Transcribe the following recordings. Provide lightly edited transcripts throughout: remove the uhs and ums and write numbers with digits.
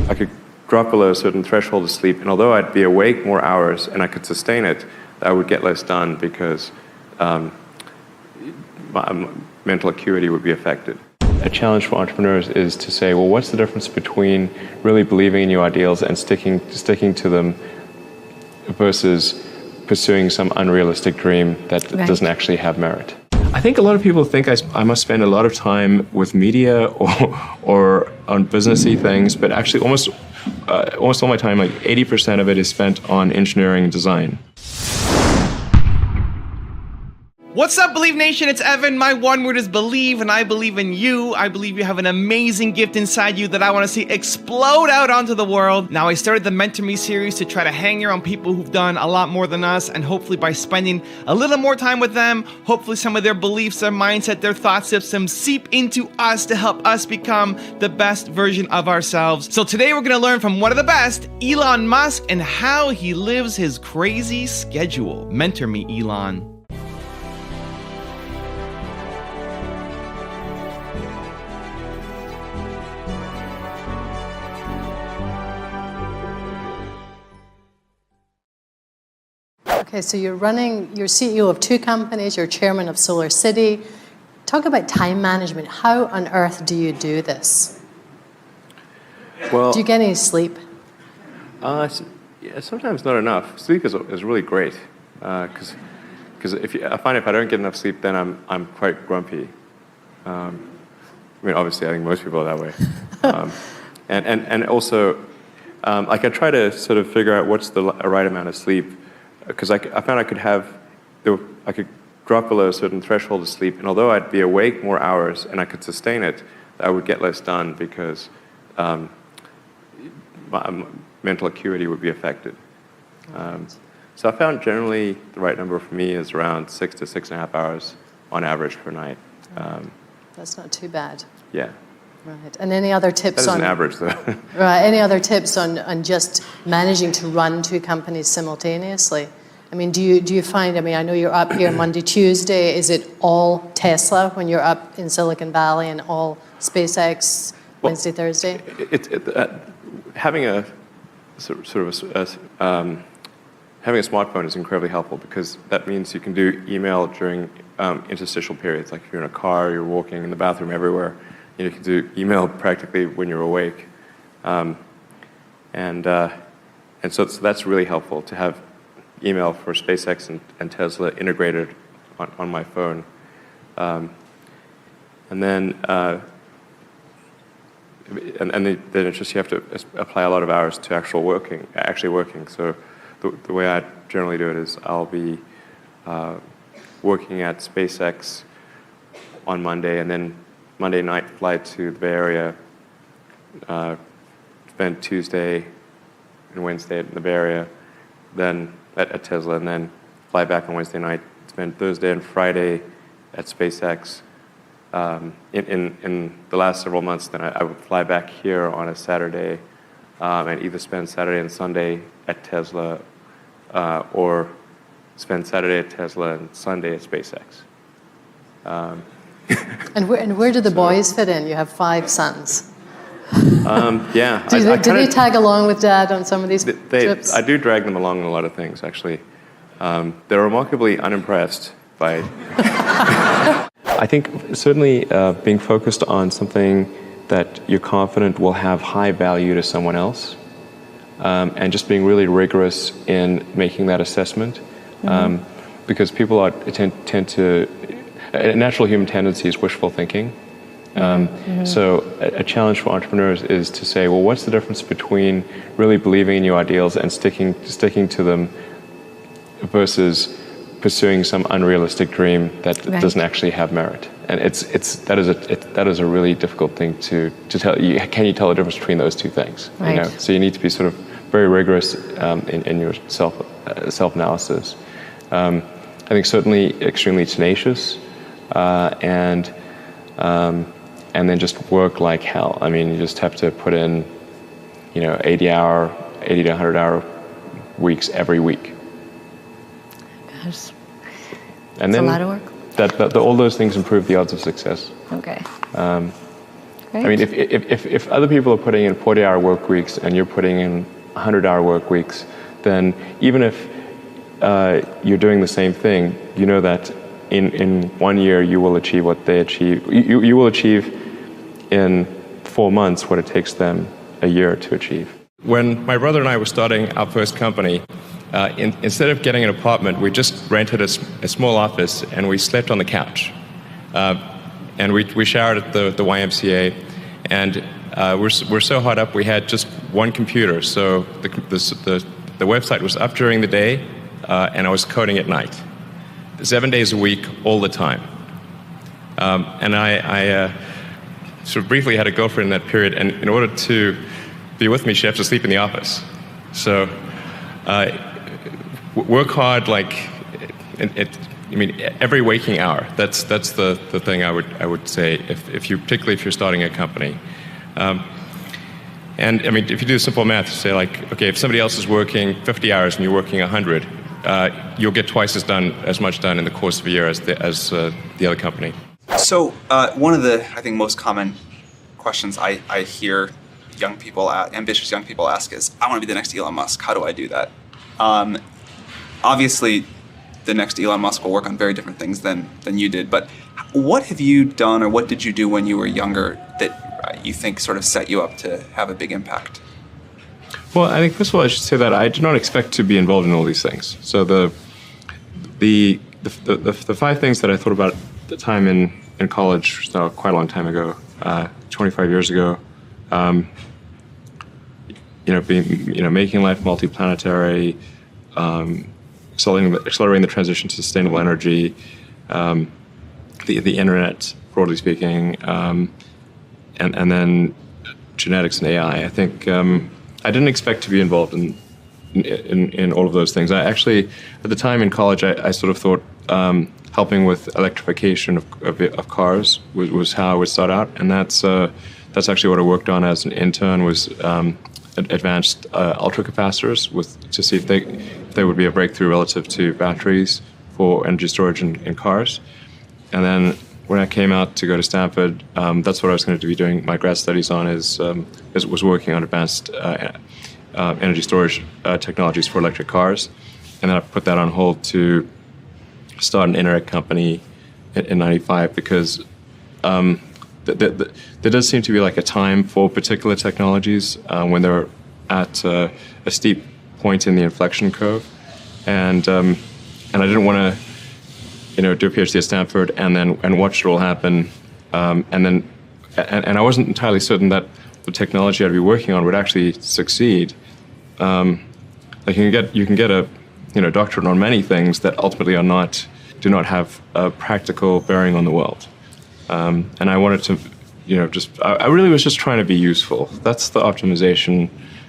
I could drop below a certain threshold of sleep, and although I'd be awake more hours and I could sustain it, I would get less done because my mental acuity would be affected. A challenge for entrepreneurs is to say, well, what's the difference between really believing in your ideals and sticking to them versus pursuing some unrealistic dream that doesn't actually have merit? I think a lot of people think I must spend a lot of time with media or on businessy things, but actually almost all my time, like 80% of it is spent on engineering and design. What's up, Believe Nation? It's Evan. My one word is believe, and I believe in you. I believe you have an amazing gift inside you that I want to see explode out onto the world. Now, I started the Mentor Me series to try to hang around people who've done a lot more than us, and hopefully by spending a little more time with them, hopefully some of their beliefs, their mindset, their thought systems seep into us to help us become the best version of ourselves. So today we're going to learn from one of the best, Elon Musk, and how he lives his crazy schedule. Mentor me, Elon. Okay, so you're CEO of 2 companies, you're chairman of Solar City. Talk about time management. How on earth do you do this? Well, do you get any sleep? Yeah, sometimes not enough. Sleep is really great because I find if I don't get enough sleep, then I'm quite grumpy. I mean, obviously, I think most people are that way. And also, like I try to sort of figure out what's the right amount of sleep. Because I found I could drop below a certain threshold of sleep, and although I'd be awake more hours and I could sustain it, I would get less done because my mental acuity would be affected. So I found generally the right number for me is around 6 to 6.5 hours on average per night. That's not too bad. Yeah. Right. And any other tips on... That is an average, though. Right. Any other tips on just managing to run 2 companies simultaneously? I mean, do you find, I mean, I know you're up here Monday, Tuesday. Is it all Tesla when you're up in Silicon Valley and all SpaceX Wednesday, Thursday? Having a having a smartphone is incredibly helpful because that means you can do email during interstitial periods. Like if you're in a car, you're walking in the bathroom, everywhere. You can do email practically when you're awake. And so that's really helpful to have email for SpaceX and Tesla integrated on my phone. And then it's just you have to apply a lot of hours to actually working. So the way I generally do it is I'll be working at SpaceX on Monday, and then Monday night fly to the Bay Area, spend Tuesday and Wednesday in the Bay Area, then at Tesla, and then fly back on Wednesday night, spend Thursday and Friday at SpaceX. In the last several months, then I would fly back here on a Saturday and either spend Saturday and Sunday at Tesla or spend Saturday at Tesla and Sunday at SpaceX. And where do the boys fit in? You have 5 sons. Yeah. Do they tag along with Dad on some of these trips? I do drag them along in a lot of things, actually. They're remarkably unimpressed by... I think certainly being focused on something that you're confident will have high value to someone else, and just being really rigorous in making that assessment, because people tend to... A natural human tendency is wishful thinking. So a challenge for entrepreneurs is to say, well, what's the difference between really believing in your ideals and sticking to them versus pursuing some unrealistic dream that doesn't actually have merit? And that is a really difficult thing to tell. Can you tell the difference between those two things? Right. You know? So you need to be sort of very rigorous in your self-analysis. I think certainly extremely tenacious, and then just work like hell. I mean, you just have to put in, 80 to 100 hour weeks every week. Gosh. And that's then a lot of work. All those things improve the odds of success. Okay. I mean, if other people are putting in 40-hour work weeks and you're putting in 100-hour work weeks, then even if you're doing the same thing, you know that in 1 year you will achieve what they achieve. You will achieve in 4 months what it takes them a year to achieve. When my brother and I were starting our first company, instead of getting an apartment, we just rented a small office and we slept on the couch. And we showered at the YMCA, and we're so hot up we had just one computer. So the website was up during the day, and I was coding at night, 7 days a week, all the time. And I sort of briefly had a girlfriend in that period, and in order to be with me, she had to sleep in the office. So work hard, like I mean, every waking hour. That's the thing I would say particularly if you're starting a company. And I mean, if you do simple math, say like, okay, if somebody else is working 50 hours and you're working 100, you'll get twice as much done in the course of a year as the other company. So one of the, I think, most common questions I hear young people, ambitious young people ask is, I want to be the next Elon Musk. How do I do that? Obviously, the next Elon Musk will work on very different things than you did. But what have you done, or what did you do when you were younger that you think sort of set you up to have a big impact? Well, I think first of all, I should say that I did not expect to be involved in all these things. So the 5 things that I thought about at the time in college, so quite a long time ago, 25 years ago, making life multiplanetary, accelerating the transition to sustainable energy, the internet, broadly speaking, and then genetics and AI. I think I didn't expect to be involved in all of those things. I actually, at the time in college, I sort of thought helping with electrification of cars was how I would start out, and that's actually what I worked on as an intern, was advanced ultracapacitors to see if they would be a breakthrough relative to batteries for energy storage in cars. And then when I came out to go to Stanford, that's what I was going to be doing my grad studies on, was working on advanced energy storage technologies for electric cars. And then I put that on hold to start an internet company in 95 because there does seem to be like a time for particular technologies when they're at a steep point in the inflection curve, and I didn't want to, do a PhD at Stanford and watch it all happen, and I wasn't entirely certain that the technology I'd be working on would actually succeed. Like you can get a doctorate on many things that ultimately do not have a practical bearing on the world. And I wanted to, I really was just trying to be useful. That's the optimization.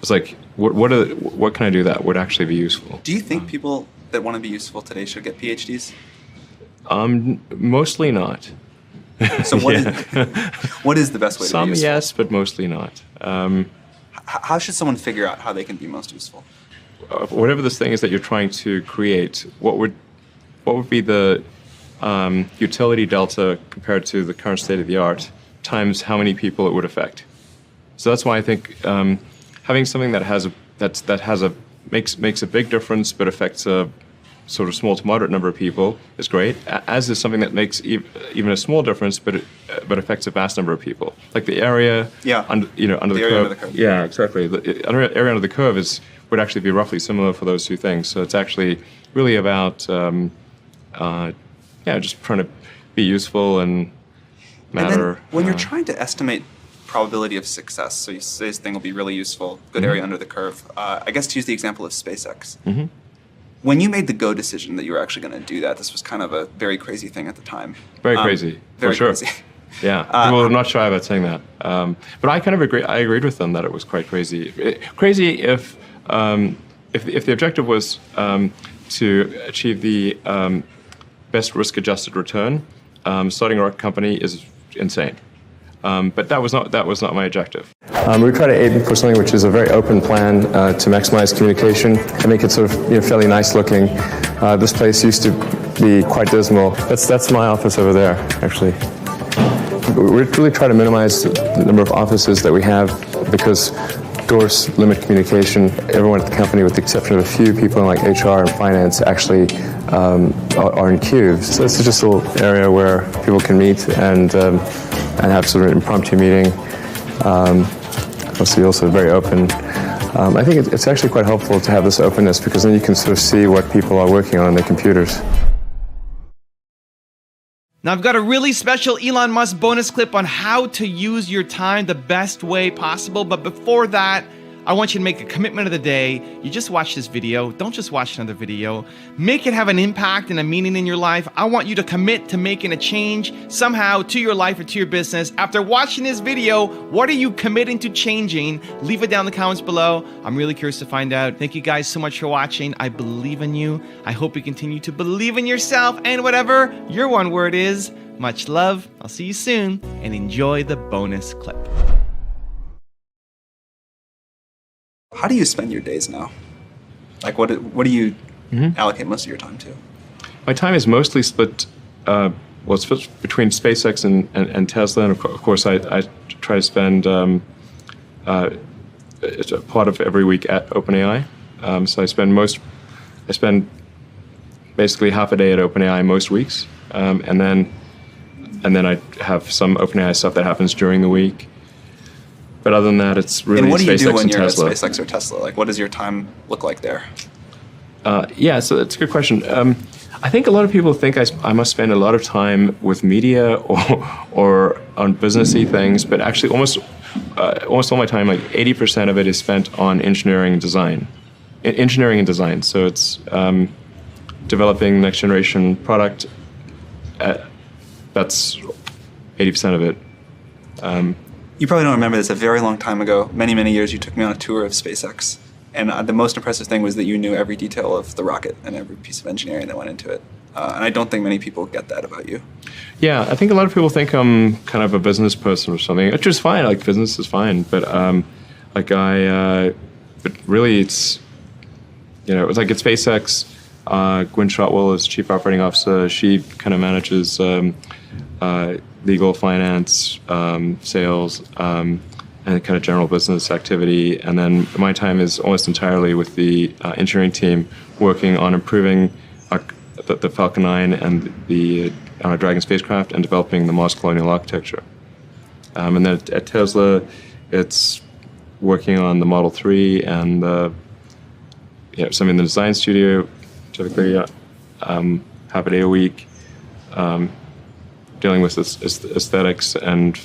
It's like, what can I do that would actually be useful? Do you think people that want to be useful today should get PhDs? Mostly not. So what is the best way to be useful? Some yes, but mostly not. How should someone figure out how they can be most useful? Whatever this thing is that you're trying to create, what would be the utility delta compared to the current state of the art times how many people it would affect? So that's why I think having something that makes a big difference but affects a sort of small to moderate number of people is great. As is something that makes even a small difference but affects a vast number of people. Like the area under the curve. Yeah, exactly. The area under the curve would actually be roughly similar for those two things. So it's actually really about just trying to be useful and matter. And then when you're trying to estimate probability of success, so you say this thing will be really useful, good area under the curve. I guess to use the example of SpaceX. Mm-hmm. When you made the go decision that you were actually going to do that, this was kind of a very crazy thing at the time. Very crazy, very for sure. Crazy. Yeah, people are not shy about saying that. But I kind of agree. I agreed with them that it was quite crazy. Crazy if the objective was to achieve the best risk-adjusted return, starting a company is insane. But that was not my objective. We try to aim for something which is a very open plan to maximize communication and make it sort of fairly nice looking. This place used to be quite dismal. That's my office over there, actually. we really try to minimize the number of offices that we have because doors limit communication. Everyone at the company, with the exception of a few people in like HR and finance, actually are in cubes. So this is just a little area where people can meet and have sort of an impromptu meeting. Obviously, also very open. I think it's actually quite helpful to have this openness because then you can sort of see what people are working on their computers. Now I've got a really special Elon Musk bonus clip on how to use your time the best way possible. But before that, I want you to make a commitment of the day. You just watch this video. Don't just watch another video. Make it have an impact and a meaning in your life. I want you to commit to making a change somehow to your life or to your business. After watching this video, what are you committing to changing? Leave it down in the comments below. I'm really curious to find out. Thank you guys so much for watching. I believe in you. I hope you continue to believe in yourself and whatever your one word is. Much love. I'll see you soon and enjoy the bonus clip. How do you spend your days now? Like, what do you allocate most of your time to? My time is mostly split. It's split between SpaceX and Tesla, and of course, I try to spend it's a part of every week at OpenAI. So I spend basically half a day at OpenAI most weeks, and then I have some OpenAI stuff that happens during the week. But other than that, it's really and what do you SpaceX do when and you're Tesla. at SpaceX or Tesla? Like, what does your time look like there? Yeah, so that's a good question. I think a lot of people think I must spend a lot of time with media or on businessy things, but actually almost all my time, like 80% of it, is spent on engineering and design. So it's developing next generation product. That's 80% of it. You probably don't remember this. A very long time ago, many, many years, you took me on a tour of SpaceX. And the most impressive thing was that you knew every detail of the rocket and every piece of engineering that went into it. And I don't think many people get that about you. Yeah, I think a lot of people think I'm kind of a business person or something, which is fine. Like, business is fine. But but really it's, it's like at SpaceX, Gwynne Shotwell is chief operating officer. She kind of manages legal, finance, sales, and kind of general business activity. And then my time is almost entirely with the engineering team working on improving the Falcon 9 and the Dragon spacecraft and developing the Mars colonial architecture. And then at Tesla, it's working on the Model 3 and some in the design studio, typically half a day a week, dealing with aesthetics and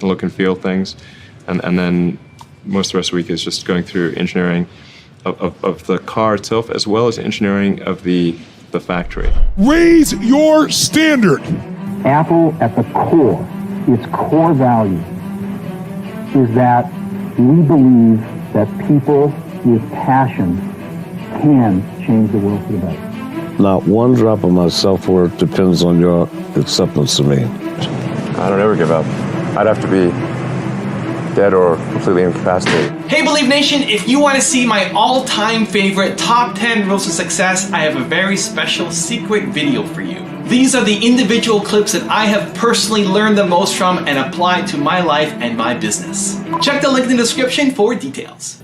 look and feel things, and then most of the rest of the week is just going through engineering of the car itself, as well as engineering of the factory. Raise your standard. Apple, at the core, its core value is that we believe that people with passion can change the world for the better. Not one drop of my self-worth depends on your acceptance of me. I don't ever give up. I'd have to be dead or completely incapacitated. Hey Believe Nation, if you want to see my all-time favorite top 10 rules of success, I have a very special secret video for you. These are the individual clips that I have personally learned the most from and applied to my life and my business. Check the link in the description for details.